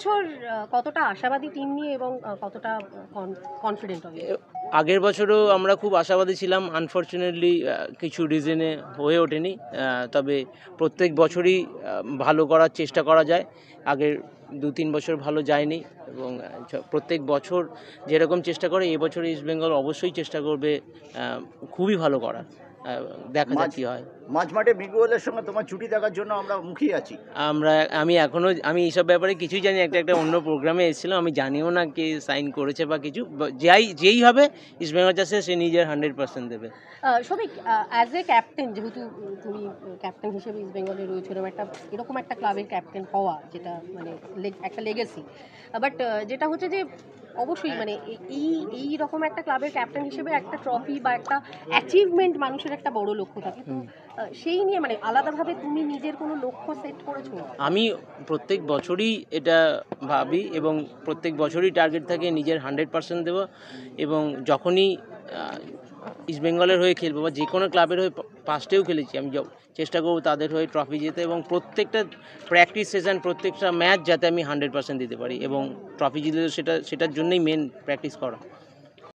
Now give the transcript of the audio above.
এবছর কতটা আশাবাদী টিম নিয়ে এবং কতটা কনফিডেন্ট হবে? আগের বছরও আমরা খুব আশাবাদী ছিলাম, আনফর্চুনেটলি কিছু রিজনে হয়ে ওঠেনি। তবে প্রত্যেক বছরই ভালো করার চেষ্টা করা যায়। আগের 2-3 বছর ভালো যায়নি এবং প্রত্যেক বছর যেরকম চেষ্টা করে এবছর ইস্টবেঙ্গল অবশ্যই চেষ্টা করবে খুবই ভালো করার। দেখা যাক কী হয়। মাঝমাঠে মিগুয়েলের সঙ্গে তোমার জুটি দেখার জন্য আমরা মুখিয়ে আছি। আমি এইসব ব্যাপারে কিছুই জানি। একটা অন্য প্রোগ্রামে এসেছিলাম, আমি জানিও না কে সাইন করেছে বা কিছু। যেই হবে ইস্টবেঙ্গল চাষে সে নিজের 100% দেবে। সবিক, অ্যাজ এ ক্যাপ্টেন, যেহেতু তুমি ক্যাপ্টেন হিসেবে ইস্টবেঙ্গলে রয়েছে, এরকম একটা ক্লাবের ক্যাপ্টেন হওয়া, যেটা মানে একটা লেগেসি, বাট যেটা হচ্ছে যে অবশ্যই মানে এই রকম একটা ক্লাবের ক্যাপ্টেন হিসেবে একটা ট্রফি বা একটা অ্যাচিভমেন্ট মানুষের একটা বড় লক্ষ্য থাকে। তো সেই নিয়ে মানে আলাদাভাবে তুমি নিজের কোনো লক্ষ্য সেট করেছো? আমি প্রত্যেক বছরই এটা ভাবি এবং প্রত্যেক বছরই টার্গেট থাকে নিজের 100% দেবো। এবং যখনই ইস্টবেঙ্গলের হয়ে খেলবো বা যে কোনো ক্লাবের হয়ে পাস্টেও খেলেছি, আমি চেষ্টা করবো তাদের হয়ে ট্রফি জিতে এবং প্রত্যেকটা প্র্যাকটিস সেশন, প্রত্যেকটা ম্যাচ যাতে আমি 100% দিতে পারি এবং ট্রফি জিতে সেটার জন্যই মেন প্র্যাকটিস করা।